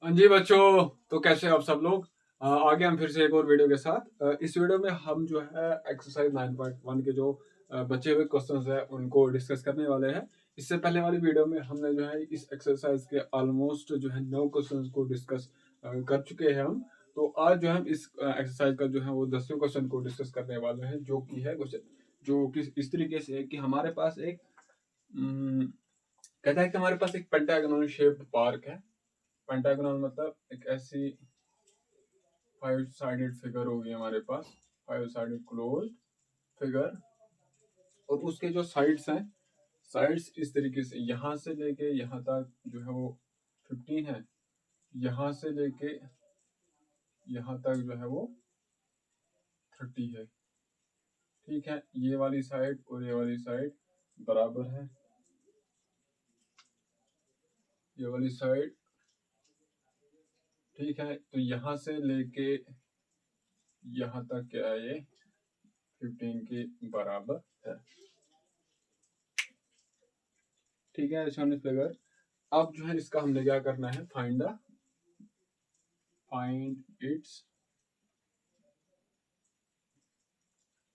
हाँ जी बच्चों, तो कैसे हैं आप सब लोग। आगे हम फिर से एक और वीडियो के साथ। इस वीडियो में हम जो है एक्सरसाइज 9.1 के जो बचे हुए क्वेश्चंस हैं उनको डिस्कस करने वाले हैं। इससे पहले वाली वीडियो में हमने जो है इस एक्सरसाइज के ऑलमोस्ट जो है 9 क्वेश्चंस को डिस्कस कर चुके हैं हम। तो आज जो हम इस एक्सरसाइज का जो है वो 10वें क्वेश्चन को डिस्कस करने वाले हैं, जो कि है क्वेश्चन जो कि इस तरीके से है कि हमारे पास एक कहता है कि हमारे पास एक पेंटागोनल शेप्ड पार्क है। पेंटागोनल मतलब एक ऐसी 5 साइडेड फिगर होगी हमारे पास, 5 साइडेड क्लोज फिगर। और उसके जो साइड्स हैं, साइड्स इस तरीके से यहां से लेके यहां तक जो है वो 15 है, यहां से लेके यहां तक जो है वो 30 है। ठीक है, ये वाली साइड और ये वाली साइड बराबर है, ये वाली साइड। ठीक है, तो यहां से लेके यहां तक क्या है, ये 15 के बराबर है। ठीक है, फिगर। अब जो है इसका हमने क्या करना है, फाइंड इट्स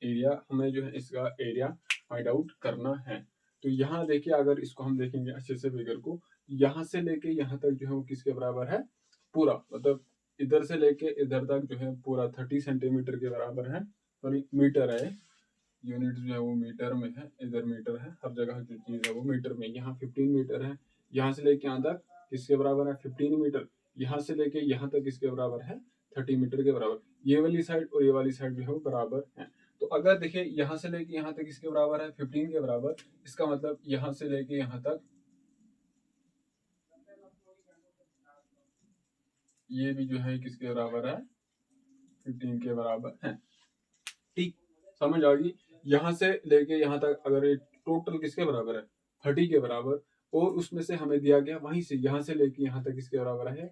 एरिया। हमें जो है इसका एरिया फाइंड आउट करना है। तो यहाँ देखिए, अगर इसको हम देखेंगे अच्छे से फिगर को, यहाँ से लेके यहाँ तक जो है वो किसके बराबर है, पूरा मतलब इधर से लेके इधर तक जो है पूरा 30 सेंटीमीटर के बराबर है। सॉरी, मीटर है, यूनिट जो है वो मीटर में है, इधर मीटर है, हर जगह जो चीज है वो मीटर में। यहाँ 15 मीटर है, यहाँ से लेके यहाँ तक किसके बराबर है, 15 मीटर। यहाँ से लेके यहाँ तक किसके बराबर है, 30 मीटर के बराबर। ये वाली साइड और ये वाली साइड जो है वो बराबर है। तो अगर देखिए यहाँ से लेके यहाँ तक किसके बराबर है, 15 के बराबर। इसका मतलब यहाँ से लेके यहाँ तक ये भी जो है किसके बराबर है, 15 के बराबर है। ठीक, समझ आ गई। यहाँ से लेके यहाँ तक अगर ये टोटल किसके बराबर है, 30 के बराबर। और उसमें से हमें दिया गया वहीं से यहाँ से लेके यहाँ तक किसके बराबर है,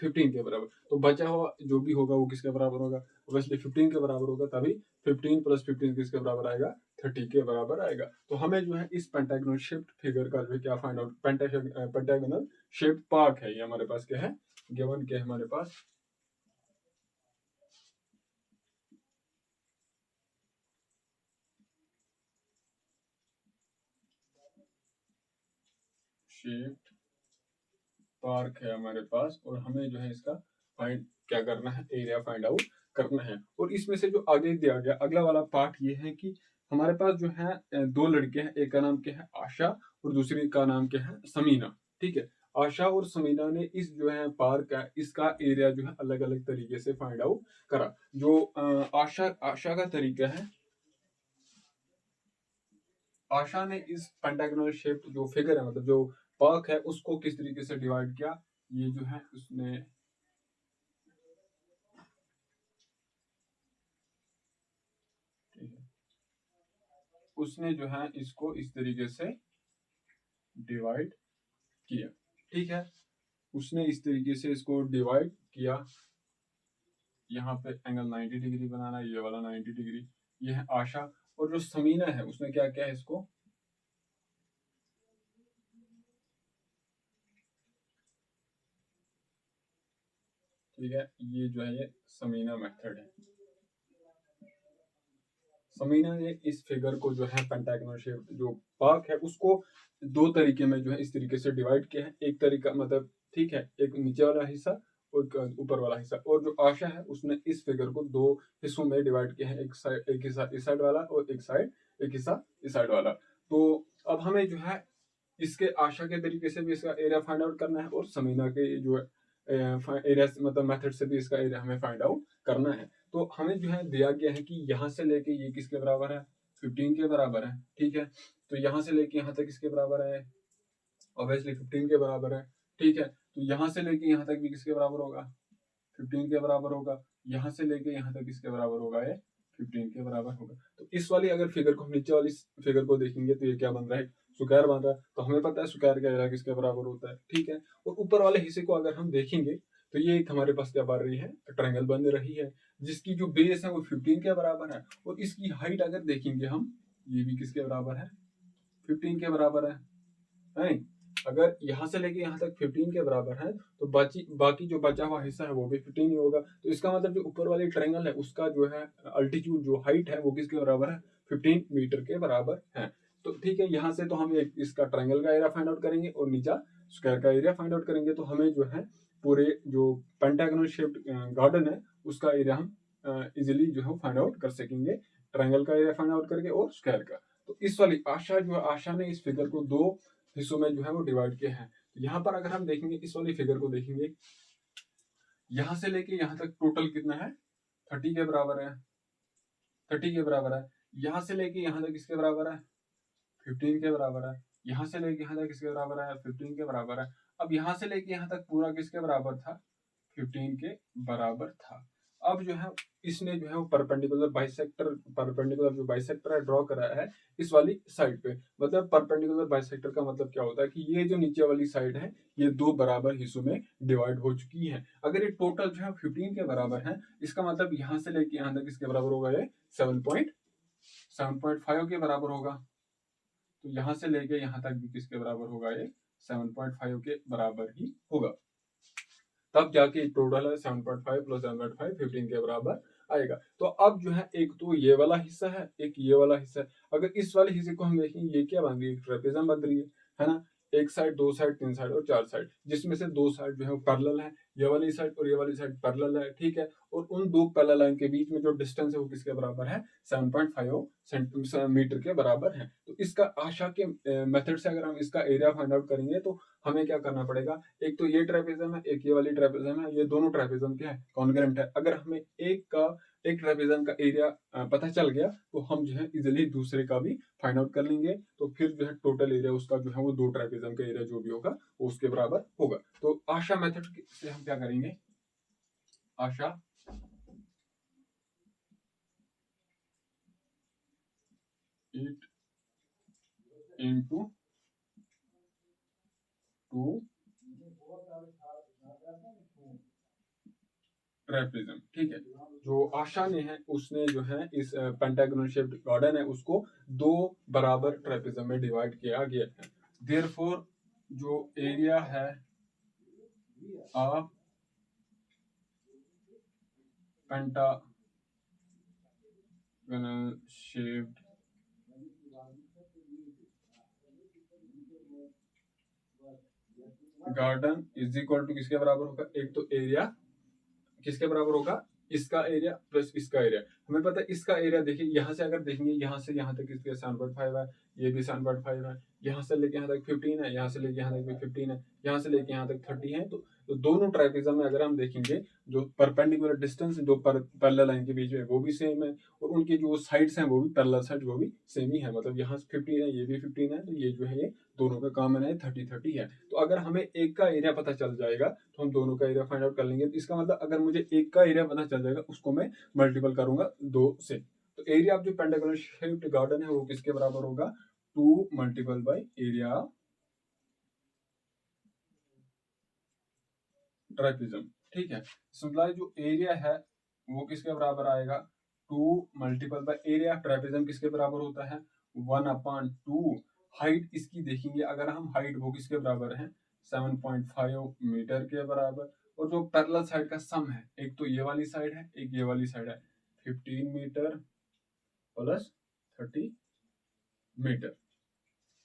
15 के बराबर। तो बचा हुआ जो भी होगा वो किसके बराबर होगा, ऑब्वियसली 15 के बराबर होगा। तभी 15 + 15 किसके बराबर आएगा, 30 के बराबर आएगा। तो हमें जो है इस पेंटागोनल शेप्ड फिगर का जो है क्या find out, pentagonal shaped park है ये हमारे पास क्या है, गिवन क्या है हमारे पास। शेप्ड पार्क है हमारे पास, और हमें जो है इसका फाइंड क्या करना है, एरिया फाइंड आउट करना है। और इसमें से जो आगे दिया गया अगला वाला पार्ट ये है कि हमारे पास जो है दो लड़के हैं, एक का नाम क्या है आशा और दूसरी का नाम क्या है समीना। ठीक है, आशा और समीना ने इस जो है पार्क है इसका एरिया जो है अलग अलग तरीके से फाइंड आउट करा। जो आशा का तरीका है, आशा ने इस पेंटागोनल शेप जो फिगर है, मतलब जो पार्क है, उसको किस तरीके से डिवाइड किया। ये जो है उसने उसने जो है इसको इस तरीके से डिवाइड किया। ठीक है, उसने इस तरीके से इसको डिवाइड किया। यहाँ पे एंगल 90 डिग्री बनाना है, ये वाला 90 डिग्री। ये है आशा। और जो समीना है उसने क्या किया है इसको, ठीक है, ये जो है ये समीना मेथड है। समीना ने इस फिगर को जो है पेंटागोनल शेप जो पार्क है उसको दो तरीके में जो है इस तरीके से डिवाइड किया है। एक तरीका मतलब ठीक है, एक नीचे वाला हिस्सा और एक ऊपर वाला हिस्सा। और जो आशा है उसने इस फिगर को दो हिस्सों में डिवाइड किया है, एक हिस्सा इस साइड वाला और एक हिस्सा इस साइड वाला। तो अब हमें जो है इसके आशा के तरीके से भी इसका एरिया फाइंड आउट करना है, और समीना के जो एरिया मतलब मेथड से भी इसका एरिया हमें फाइंड आउट करना है। तो हमें जो है दिया गया है कि यहाँ से लेके ये किसके बराबर है, 15 के बराबर है। ठीक है, तो यहाँ से लेके यहाँ तक किसके बराबर है, ऑब्वियसली 15 के बराबर है। ठीक है, तो यहाँ से लेके यहाँ तक भी किसके बराबर होगा, 15 के बराबर होगा। यहाँ से लेके यहाँ तक किसके बराबर होगा, ये 15 के बराबर होगा। तो इस वाली अगर फिगर को हम नीचे वाली फिगर को देखेंगे तो ये क्या बन रहा है, स्क्वायर बन रहा है। तो हमें पता है स्क्वायर का एरिया किसके बराबर होता है। ठीक है, और ऊपर वाले हिस्से को अगर हम देखेंगे तो ये एक हमारे पास क्या बन रही है, ट्रायंगल बन रही है, जिसकी जो बेस है वो 15 के बराबर है। और इसकी हाइट अगर देखेंगे हम, ये भी किसके बराबर है, 15 के बराबर है नहीं। अगर यहाँ से लेके यहाँ तक 15 के बराबर है तो बाकी जो बचा हुआ हिस्सा है वो भी 15 ही होगा। तो इसका मतलब जो ऊपर वाली ट्रायंगल है उसका जो है अल्टीट्यूड, जो हाइट है, वो किसके बराबर है? 15 मीटर के बराबर है। तो ठीक है, यहाँ से तो हम इसका ट्रायंगल का एरिया फाइंड आउट करेंगे और नीचा स्क्वायर का एरिया फाइंड आउट करेंगे। तो हमें जो है पूरे जो पेंटागोनल शेप्ड गार्डन है उसका एरिया हम इजिली जो है फाइंड आउट कर सकेंगे, ट्रायंगल का एरिया फाइंड आउट करके और स्क्वायर का। तो इस वाली आशा ने इस फिगर को 2 हिस्सों में जो है वो डिवाइड किया है। तो यहाँ पर अगर हम देखेंगे, इस वाली फिगर को देखेंगे, यहाँ से लेके यहाँ तक टोटल कितना है? 30 के बराबर है, 30 के बराबर है। यहाँ से लेके यहाँ तक किसके बराबर है? 15 के बराबर है। यहाँ से लेके यहाँ तक किसके बराबर है? 15 के बराबर है। अब यहाँ से लेके यहाँ तक पूरा किसके बराबर था? 15 के बराबर था। अब जो है इसने जो है वो परपेंडिकुलर जो बाइसेक्टर है ड्रॉ करा है इस वाली साइड पे। मतलब परपेंडिकुलर बाइसेक्टर का मतलब क्या होता है कि ये जो नीचे वाली साइड है ये 2 बराबर हिस्सों में डिवाइड हो चुकी है। अगर ये टोटल जो है 15 के बराबर है, इसका मतलब यहाँ से लेके यहाँ तक किसके बराबर होगा? ये 7.5 के बराबर होगा। तो यहाँ से लेके यहाँ तक भी किसके बराबर होगा? ये 7.5 के बराबर ही होगा। तब जाके टोटल है 7.5 प्लस 7.5 15 के बराबर आएगा। तो अब जो है एक तो ये वाला हिस्सा है, एक ये वाला हिस्सा है। अगर इस वाले हिस्से को हम देखेंगे, ये क्या बन रही है? ट्रेपेजम बन रही है ना? एक साइड, 2 साइड, 3 साइड और 4 साइड, जिसमें से 2 साइड जो है वो पैरेलल है, ये वाली साइड और ये वाली साइड पैरेलल है, ठीक है। और उन 2 पैरेलल लाइन के बीच में जो डिस्टेंस है वो किसके बराबर है? 7.5 मीटर के बराबर है। तो इसका आशा के मेथड से अगर हम इसका एरिया फाइंड आउट करेंगे तो हमें क्या करना पड़ेगा? एक तो ये ट्रेपेजम है, एक ये वाली ट्रेपेजम है, ये दोनों ट्रेपेजम क्या है? कॉन्ग्रुएंट है। अगर हमें एक ट्रेपेजम का एरिया पता चल गया तो हम जो है इजिली दूसरे का भी फाइंड आउट कर लेंगे। तो फिर जो है टोटल एरिया उसका जो है वो 2 ट्रेपेजम का एरिया जो भी होगा वो उसके बराबर होगा। तो आशा मेथड से हम क्या करेंगे? आशा 8 into 2 ट्रेपेजम, ठीक है। जो आशा ने है उसने जो है इस पेंटागोनल शेप्ड गार्डन है उसको 2 बराबर ट्रेपेजम में डिवाइड किया गया है। देयरफॉर जो एरिया है of pentagonal shaped garden is equal to किसके बराबर होगा? एक तो एरिया किसके बराबर होगा? इसका एरिया प्लस इसका एरिया। हमें पता है इसका एरिया, देखिए यहाँ से अगर देखेंगे, यहाँ से यहाँ तक इसके 7.5 है, ये भी 7.5 है, यहाँ से लेके यहाँ तक 15 है, यहाँ से लेके यहाँ तक भी 15 है, यहाँ से लेके यहाँ तक 30 है। तो दोनों ट्राइपेजम में अगर हम देखेंगे जो परपेंडिकुलर डिस्टेंस जो पैरेलल लाइन के बीच में वो भी सेम है और उनकी जो साइड्स हैं वो भी पैरेलल साइड वो भी सेम ही है। मतलब यहाँ से 15 है, ये भी 15 है, तो ये जो है ये दोनों का कॉमन है 30-30 है। तो अगर हमें एक का एरिया पता चल जाएगा तो हम दोनों का एरिया फाइंड आउट कर लेंगे। तो इसका मतलब अगर मुझे एक का एरिया पता चल जाएगा उसको मैं मल्टीपल करूंगा 2 से। तो एरिया ऑफ जो पेंटागोनल शेप्ड गार्डन है वो किसके बराबर होगा? 2 मल्टीपल बाय एरिया ट्राइपेजम, ठीक है। सिंपल जो एरिया है वो किसके बराबर आएगा? 2 मल्टीपल बाय एरिया ट्राइपेजम किसके बराबर होता है? 1/2। हाइट इसकी देखेंगे, अगर हम हाइट वो किसके बराबर है? 7.5 मीटर के बराबर। और जो पैरेलल साइड का सम है, एक तो ये वाली साइड है, एक ये वाली साइड है, 15 मीटर प्लस 30 मीटर।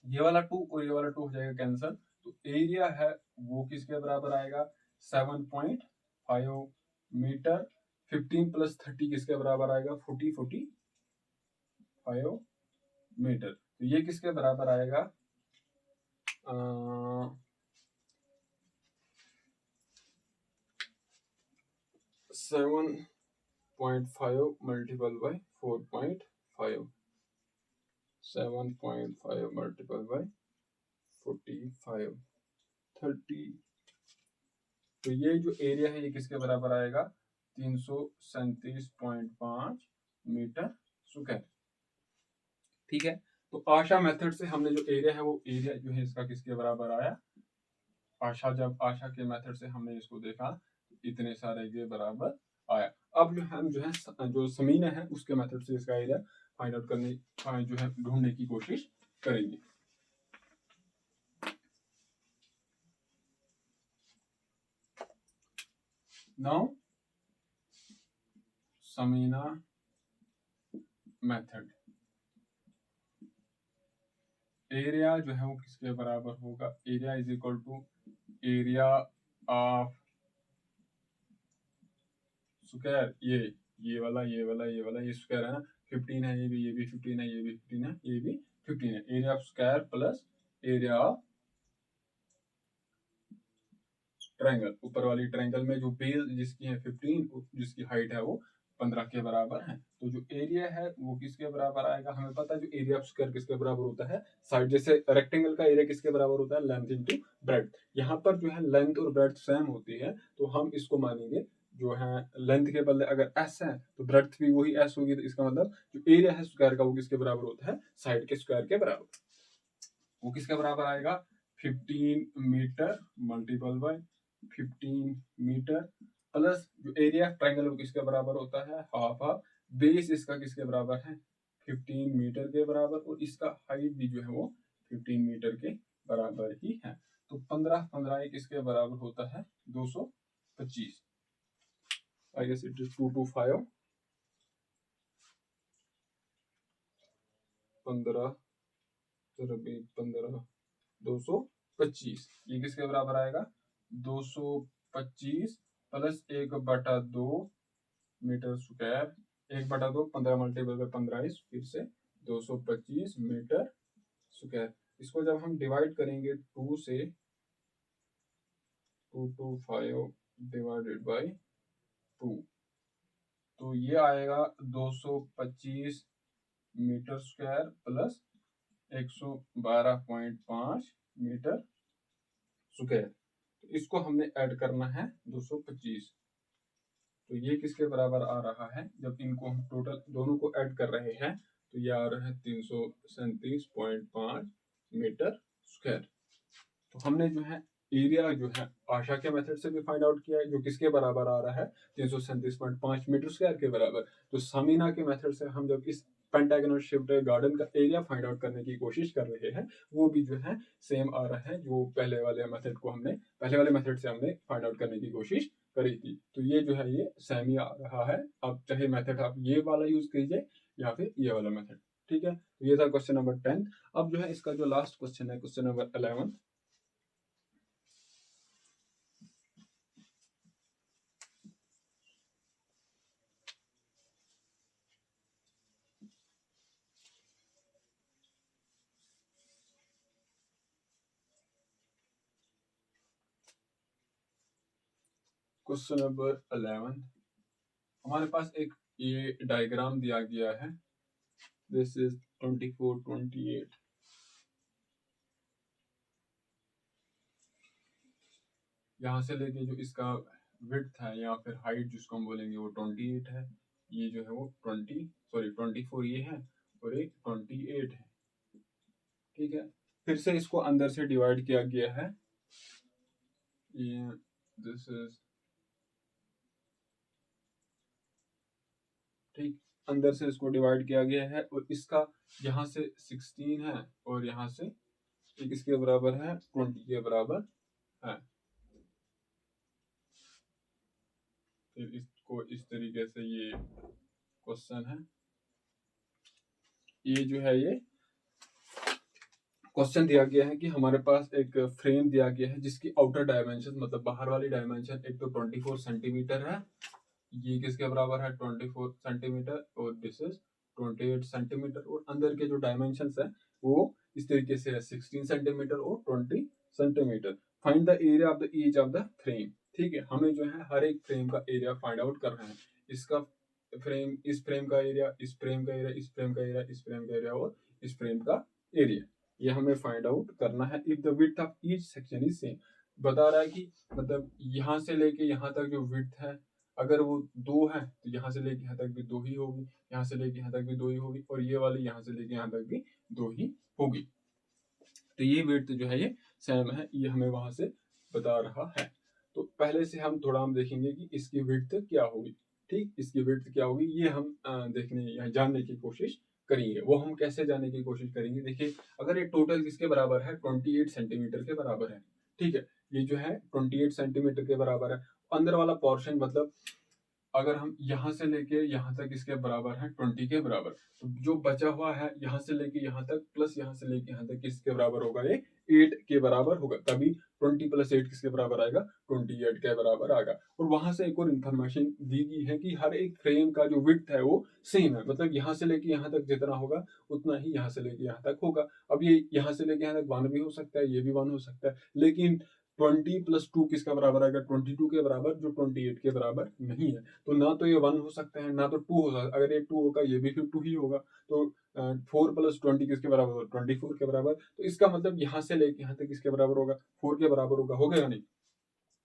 ये वाला 2 और ये वाला 2 हो जाएगा कैंसल। तो एरिया है वो किसके बराबर आएगा? 7.5 मीटर। 15 प्लस 30 किसके बराबर आएगा? 45 मीटर। तो ये किसके बराबर आएगा? 7.5 मल्टीपल बाय 4.5, 7.5 मल्टीपल बाय 45, 30। तो ये जो एरिया है ये किसके बराबर आएगा? 337.5 मीटर स्क्वायर, ठीक है। तो आशा मेथड से हमने जो एरिया है वो एरिया जो है इसका किसके बराबर आया? आशा के मेथड से हमने इसको देखा इतने सारे के बराबर आया। अब जो हम जो है जो समीना है उसके मेथड से इसका एरिया फाइंड आउट करने जो है ढूंढने की कोशिश करेंगे। नाउ समीना मेथड, एरिया जो है वो किसके बराबर होगा, area is equal to area of square, ये वाला ये वाला ये वाला ये स्क्वायर है ना, 15 है, ये भी 15 है, ये भी 15 है, ये भी 15 है, area of square plus area of triangle, ऊपर वाली ट्रायंगल में जो बेस जिसकी है 15, जिसकी हाइट है वो 15 के बराबर है, तो जो एरिया है वो किसके बराबर आएगा, हमें पता है जो एरिया ऑफ स्क्वायर किसके बराबर होता है, साइड, जैसे रेक्टेंगल का एरिया किसके बराबर होता है, लेंथ इंटू ब्रेड्थ, यहाँ पर जो है लेंथ और ब्रेड्थ सेम होती है, तो हम इसको मानेंगे जो है लेंथ के बदले अगर एस है तो ब्रेड्थ भी वही एस होगी, तो इसका मतलब जो एरिया है स्क्वायर का वो किसके बराबर होता है, साइड के स्क्वायर के बराबर, वो किसके बराबर आएगा, 15 metre multiple by 15 metre plus जो एरिया ट्रायंगल वो किसके बराबर होता है, हाफ हाफ, बेस इसका किसके बराबर है, 15 मीटर के बराबर, और इसका हाइट भी जो है वो 15 मीटर के बराबर ही है, तो 15 15 किसके बराबर होता है, 225, आई गेस इट इज 225, 15 15 225, ये किसके बराबर आएगा, 225 plus 1/2 metre square, 1/2 15 multiple by 15 फिर से 225 मीटर स्क्वायर, इसको जब हम डिवाइड करेंगे 2 से, 225 डिवाइडेड बाय 2, तो ये आएगा 225 metre square plus 112.5 metre square, तो इसको हमने ऐड करना है 225, तो ये किसके बराबर आ रहा है, जब इनको हम टोटल दोनों को ऐड कर रहे हैं तो ये आ रहा है 337.5 मीटर स्क्वायर, तो हमने जो है एरिया जो है आशा के मेथड से भी फाइंड आउट किया है, जो किसके बराबर आ रहा है, 337.5 मीटर स्क्वायर के बराबर, तो समीना के मेथड से हम जब इस पेंटागोनल शेप्ड गार्डन का एरिया फाइंड आउट करने की कोशिश कर रहे हैं, वो भी जो है सेम आ रहा है जो पहले वाले मेथड से हमने फाइंड आउट करने की कोशिश करी थी, तो ये जो है ये सेम ही आ रहा है, अब चाहे मेथड आप ये वाला यूज कीजिए या फिर ये वाला मेथड, ठीक है, तो ये था क्वेश्चन नंबर 10। अब जो है इसका जो लास्ट क्वेश्चन है, क्वेश्चन नंबर 11, क्वेश्चन नंबर 11, हमारे पास एक ये डायग्राम दिया गया है, दिस इज 24 28, यहाँ से लेके जो इसका विड्थ है या फिर हाइट जिसको हम बोलेंगे वो 28 है, ये जो है वो 24 ये है और एक 28 है, ठीक है, फिर से इसको अंदर से डिवाइड किया गया है, ये दिस इज ठीक, अंदर से इसको डिवाइड किया गया है, और इसका यहाँ से 16 है और यहाँ से ये किसके बराबर है, 20 के बराबर है, फिर इसको इस तरीके से ये क्वेश्चन है, ये जो है ये क्वेश्चन दिया गया है कि हमारे पास एक फ्रेम दिया गया है जिसकी आउटर डायमेंशन मतलब बाहर वाली डायमेंशन एक तो 24 सेंटीमीटर है, ये किसके बराबर है 24 सेंटीमीटर, और दिस इज 28 सेंटीमीटर, और अंदर के जो डायमेंशन है वो इस तरीके से है 16 सेंटीमीटर और 20 centimetre, find the area of the each of the frame, ठीक है, हमें जो है हर एक फ्रेम का एरिया फाइंड आउट करना है, इसका फ्रेम, इस फ्रेम का एरिया, इस फ्रेम का एरिया, इस फ्रेम का एरिया, इस फ्रेम का एरिया और इस फ्रेम का एरिया, ये हमें फाइंड आउट करना है। If the width of each section is same, बता रहा है कि मतलब यहाँ से लेके यहाँ तक जो विड्थ है अगर वो 2 है तो यहाँ से लेके यहाँ तक भी 2 ही होगी, यहाँ से लेके यहाँ तक भी 2 ही होगी, और ये वाली यहाँ से लेके यहाँ तक भी 2 ही होगी, तो ये विड्थ जो है ये सेम है, ये हमें वहां से बता रहा है, तो पहले से हम देखेंगे कि इसकी विड्थ क्या होगी, ठीक, इसकी विड्थ क्या होगी ये हम देखने या जानने की कोशिश करेंगे, वो हम कैसे जानने की कोशिश करेंगे, देखिए अगर ये टोटल किसके बराबर है 28 सेंटीमीटर के बराबर है, ठीक है, ये जो है 28 सेंटीमीटर के बराबर है, अंदर वाला पोर्शन मतलब अगर हम यहाँ से लेके यहाँ तक इसके बराबर है 20 के बराबर, तो जो बचा हुआ है यहाँ से लेके यहाँ तक प्लस यहाँ से लेके यहाँ तक किसके बराबर होगा, ये 8 के बराबर होगा। तभी 20 + 8 किसके बराबर आएगा, 28 के बराबर आएगा। और वहां से एक और इन्फॉर्मेशन दी गई है कि हर एक फ्रेम का जो विड्थ है वो सेम है, मतलब यहाँ से लेके यहाँ तक जितना होगा उतना ही यहाँ से लेके यहाँ तक होगा। अब ये यहाँ से लेके यहाँ तक 1 भी हो सकता है, ये भी 1 हो सकता है, लेकिन 20 + 2 किसका बराबर आएगा, 22 के बराबर, जो 28 के बराबर नहीं है। तो ना तो ये 1 हो सकता है, ना तो 2 हो सकता है। अगर ये 2 होगा, ये भी फिर 2 ही होगा। तो 4 + 20 किसके बराबर होगा, 24 के बराबर। तो इसका मतलब यहाँ से लेके यहाँ तक किसके बराबर होगा, 4 के बराबर होगा या नहीं?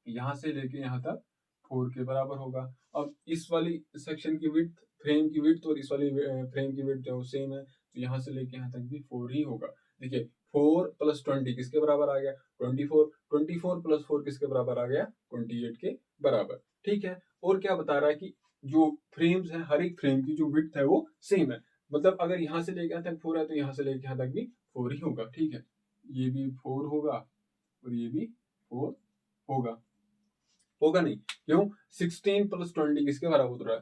यहाँ से लेके यहाँ तक 4 के बराबर होगा। अब इस वाली सेक्शन की विड्थ, फ्रेम की विड्थ और इस वाली फ्रेम की विड्थ जो सेम है, तो यहाँ से लेके यहाँ तक भी 4 ही होगा। देखिए 4 + 20 किसके बराबर आ गया, 24। 24 + 4 किसके बराबर आ गया, 28 के बराबर। ठीक है। और क्या बता रहा है कि जो फ्रेम्स हैं, हर एक फ्रेम की जो विड्थ है वो सेम है। मतलब अगर यहाँ से लेके यहाँ तक 4 है, तो यहाँ से लेके यहाँ तक भी 4 ही होगा। ठीक है, ये भी 4 होगा और ये भी 4 होगा। होगा नहीं, क्यों? 16 + 20 किसके बराबर होता है,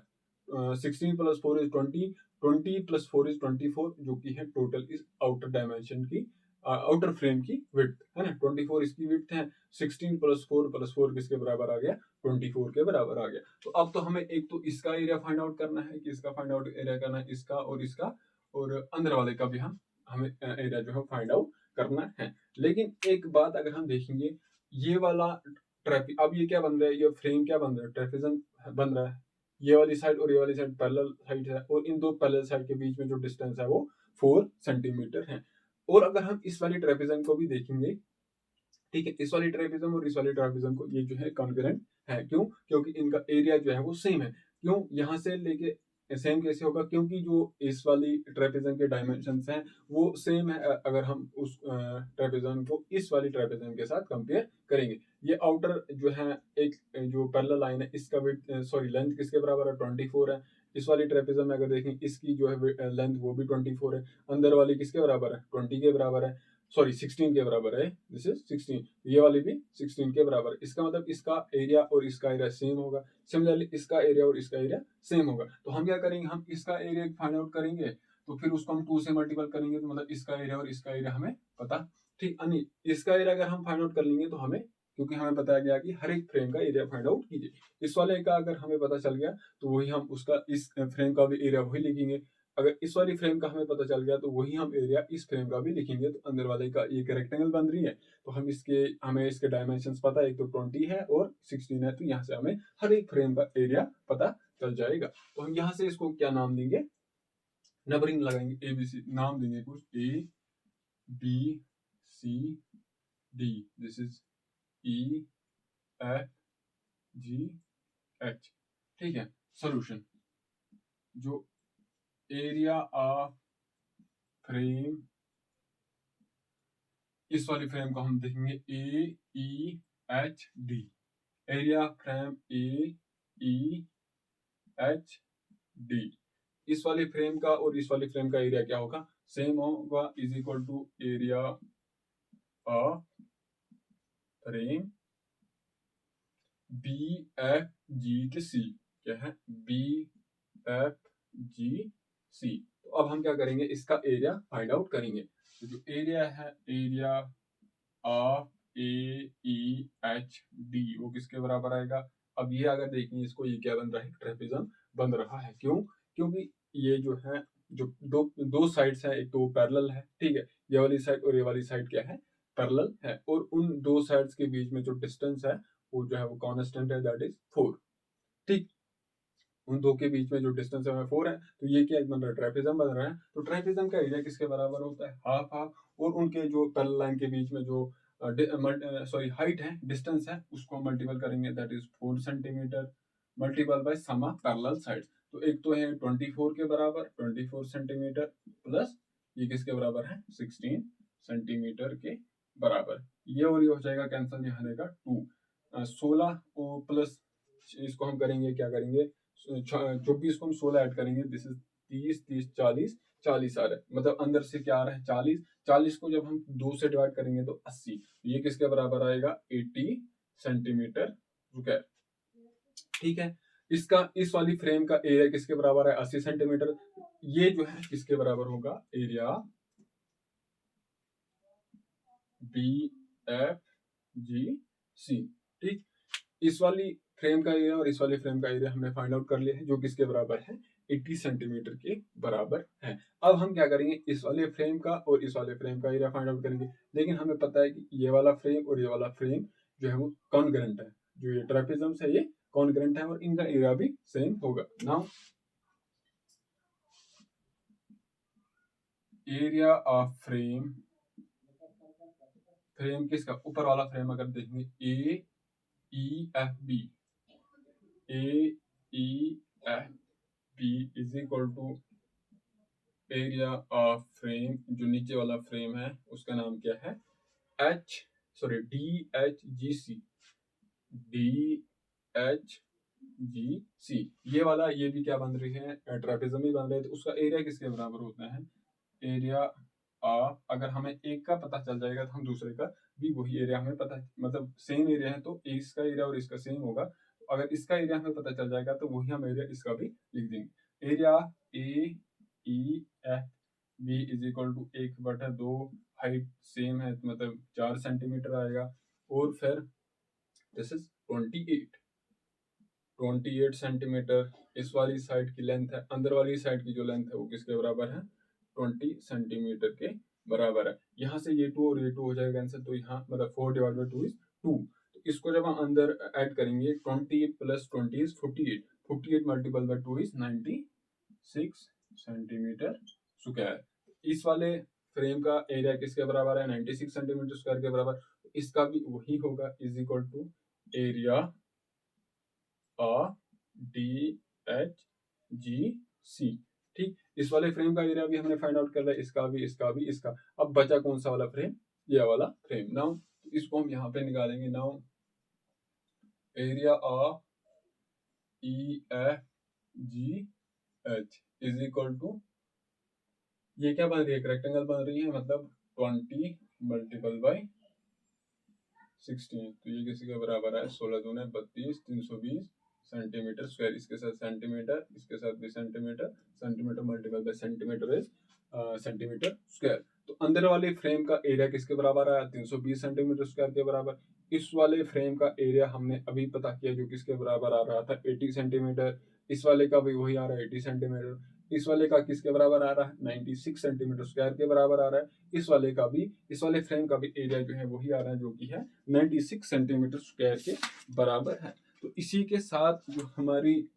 16 + 4 = 20, 20 + 4 = 24, जो कि है टोटल इस आउटर डायमेंशन की, आउटर फ्रेम की विड्थ है ना। 24 इसकी विड्थ है, 16 + 4 + 4 किसके बराबर आ गया, 24 के बराबर आ गया। तो अब तो हमें एक तो इसका एरिया फाइंड आउट करना है, कि इसका फाइंड आउट एरिया करना है, इसका और इसका, और अंदर वाले का भी हमें एरिया जो है फाइंड आउट करना है। लेकिन एक बात अगर हम देखेंगे, ये वाला अब ये क्या बन रहा है, ये फ्रेम क्या बन रहा है, ट्रेपेजम बन रहा है। ये वाली साइड और ये वाली साइड पैरेलल साइड है, और इन दो पैरेलल साइड के बीच में जो डिस्टेंस है वो 4 सेंटीमीटर है। और अगर हम इस वाली ट्रेपेजम को भी देखेंगे, ठीक है, इस वाली ट्रेपेजम और इस वाली ट्रेपेजम को, ये जो है कॉन्ग्रुएंट है। क्यों? क्योंकि इनका एरिया जो है वो सेम है। क्यों यहाँ से लेके सेम कैसे होगा, क्योंकि जो इस वाली ट्रेपेजम के डायमेंशंस हैं वो सेम है। अगर हम उस ट्रेपेजम को इस वाली ट्रेपेजम के साथ कंपेयर करेंगे, ये आउटर जो है एक जो पैरेलल लाइन है, इसका लेंथ किसके बराबर है, 24 है। इस वाली ट्रेपेजम में अगर देखें, इसकी जो है लेंथ वो भी 24 है। अंदर वाली किसके बराबर है, 20 के बराबर है, 16 के बराबर है। दिस इज 16, ये वाली भी 16 के बराबर। इसका मतलब इसका एरिया और इसका एरिया सेम होगा। सिमिलरली इसका एरिया और इसका एरिया सेम होगा। तो हम क्या करेंगे, हम इसका एरिया फाइंड आउट करेंगे, तो फिर उसको हम 2 से मल्टीपल करेंगे, तो मतलब इसका एरिया और इसका एरिया हमें पता, ठीक नहीं, इसका एरिया अगर हम फाइंड आउट कर लेंगे तो हमें, क्योंकि हमें बताया गया कि हर एक फ्रेम का एरिया फाइंड आउट कीजिए। इस वाले का अगर हमें पता चल गया, तो वही हम उसका इस फ्रेम का भी एरिया वही लिखेंगे। अगर इस वाली फ्रेम का हमें पता चल गया, तो वही हम एरिया इस फ्रेम का भी लिखेंगे। तो अंदर वाले का एक रेक्टेंगल बन रही है, तो हमें इसके डायमेंशंस पता है, एक तो 20 है और 16 है, तो यहाँ से हमें हर एक फ्रेम का एरिया पता चल जाएगा। तो हम यहाँ से इसको क्या नाम देंगे, नंबरिंग लगाएंगे, ABC नाम देंगे कुछ, ABCD, दिस इज EFGH। ठीक है। सोल्यूशन, जो एरिया ऑफ फ्रेम, इस वाली फ्रेम को हम देखेंगे AEHD, एरिया फ्रेम AEHD। इस वाली फ्रेम का और इस वाली फ्रेम का एरिया क्या होगा, सेम होगा, is equal to area of frame BFGC। क्या है, BFGC। तो अब हम क्या करेंगे, इसका एरिया फाइंड आउट करेंगे। तो जो एरिया है, एरिया ऑफ AEHD, वो किसके बराबर आएगा। अब ये अगर देखेंगे इसको, ये क्या बन रहा है, ट्रेपेजम बन रहा है। क्यों? क्योंकि ये जो है, जो दो साइड्स है, एक तो पैरेलल है, ठीक है, ये वाली साइड और ये वाली साइड क्या है, पैरेलल है, और उन दो साइड्स के बीच में जो डिस्टेंस है वो जो है वो कांस्टेंट है, दैट इज 4। ठीक, उन दो के बीच में जो डिस्टेंस है 4 है, तो ये क्या बन रहा है, ट्रेपेजम बन रहा है। तो ट्रेपेजम का एरिया किसके बराबर होता है, हाफ हाफ, और उनके जो पैरेलल लाइन के बीच में जो हाइट है, डिस्टेंस है, उसको मल्टीपल करेंगे, that is 4 centimetre, multiple by sum of parallel sides. तो एक तो है 24 के बराबर, 24 सेंटीमीटर, प्लस ये किसके बराबर है, 16 सेंटीमीटर के बराबर। ये और ये हो जाएगा कैंसिल, यहाँ रहेगा 2। 16 प्लस इसको हम करेंगे, क्या करेंगे, 24 को हम 16 ऐड करेंगे, दिस इज 30 30 40, 40 आ रहा है, मतलब अंदर से क्या आ रहा है, 40। 40 को जब हम 2 से डिवाइड करेंगे तो 80, ये किसके बराबर आएगा, 80 सेंटीमीटर स्क्वायर। ठीक है। इसका इस वाली फ्रेम का एरिया किसके बराबर है? 80 सेंटीमीटर। ये जो है किसके बराबर होगा? Area BFGC। ठीक, इस वाली फ्रेम का एरिया और इस वाली फ्रेम का एरिया हमने फाइंड आउट कर लिया है, जो किसके बराबर है? 80 सेंटीमीटर के बराबर है। अब हम क्या करेंगे? इस वाले फ्रेम का और इस वाले फ्रेम का एरिया फाइंड आउट करेंगे। लेकिन हमें पता है कि ये वाला फ्रेम और ये वाला फ्रेम जो है वो कॉन्ग्रुएंट है। जो ये ट्रेपेजम्स है ये कॉन्ग्रुएंट है और इनका एरिया भी सेम होगा। Now area of frame, frame किसका? ऊपर वाला फ्रेम अगर देखेंगे AEFB, AEFB is equal to area of frame, जो नीचे वाला फ्रेम है उसका नाम क्या है? DHGC, DHGC। ये वाला ये भी क्या बन रही है? ट्रेपेजम ही बन रहे हैं। तो उसका एरिया किसके बराबर होता है? एरिया ऑफ, अगर हमें एक का पता चल जाएगा तो हम दूसरे का भी वही एरिया हमें पता, मतलब सेम एरिया है तो इसका एरिया और इसका सेम होगा। अगर इसका एरिया हमें पता चल जाएगा तो वही हम एरिया इसका भी लिख देंगे। Area AEFB is equal to 1/2, height same है मतलब 4 सेंटीमीटर आएगा। और फिर दिस इज 28 सेंटीमीटर। इस वाली साइड की लेंथ है, अंदर वाली साइड की जो लेंथ है वो किसके बराबर है? 20 सेंटीमीटर के बराबर है। यहाँ से ये 2 और ये 2 हो जाएगा आंसर, तो यहाँ मतलब 4/2 इज 2। तो इसको जब हम अंदर ऐड करेंगे 20 plus 20 is 48, 48 multiple bye 2 is 96 centimetre square. इस वाले फ्रेम का एरिया किसके बराबर है? 96 सेंटीमीटर स्क्वायर के बराबर। इसका भी वही होगा, is equal to area DHGC। ठीक, इस वाले फ्रेम का एरिया भी हमने फाइंड आउट कर लिया, इसका भी, इसका भी, इसका। अब बचा कौन सा वाला फ्रेम? ये वाला फ्रेम। नाउ इसको हम यहाँ पे निकालेंगे। Now area of EFGH is equal to, ये क्या बन रही है? एक रेक्टेंगल बन रही है, मतलब 20 मल्टीपल बाय 16, तो ये किसी के बराबर है? 16 दूने 32, 320 सेंटीमीटर स्क्वायर। इसके साथ सेंटीमीटर, इसके साथ भी centimetre, centimetre multiple bye centimetre is centimetre square. तो अंदर वाले फ्रेम का एरिया किसके बराबर आया? 320 सेंटीमीटर स्क्वायर के बराबर। इस वाले फ्रेम का एरिया हमने अभी पता किया, जो किसके बराबर आ रहा था? 80 सेंटीमीटर। इस वाले का भी वही आ रहा है, 80 सेंटीमीटर। इस वाले का किसके बराबर आ रहा है? 96 सेंटीमीटर स्क्वायर के बराबर आ रहा है। इस वाले का भी, इस वाले फ्रेम का भी एरिया जो है वही आ रहा है, जो कि है 96 सेंटीमीटर स्क्वायर के बराबर है। तो इसी के साथ जो हमारी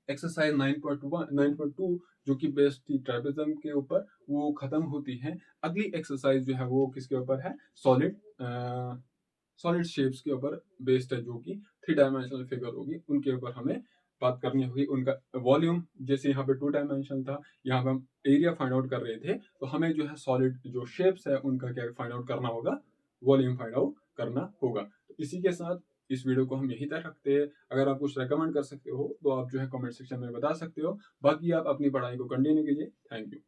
एक्सरसाइज 9.2 जो कि बेस्ड थी ट्रेपेजम के ऊपर, वो खत्म होती है। अगली एक्सरसाइज जो है वो किसके ऊपर है? सॉलिड शेप्स के ऊपर बेस्ड है, जो कि 3 डायमेंशनल फिगर होगी, उनके ऊपर हमें बात करनी होगी। उनका वॉल्यूम, जैसे यहाँ पे 2 डायमेंशन था, यहाँ पे हम एरिया फाइंड आउट कर रहे थे, तो हमें जो है सॉलिड जो शेप्स है उनका क्या फाइंड आउट करना होगा? वॉल्यूम फाइंड आउट करना होगा। तो इसी के साथ इस वीडियो को हम यहीं तक रखते हैं। अगर आप कुछ रेकमेंड कर सकते हो तो आप जो है कमेंट सेक्शन में बता सकते हो। बाकी आप अपनी पढ़ाई को कंटिन्यू कीजिए। Thank you.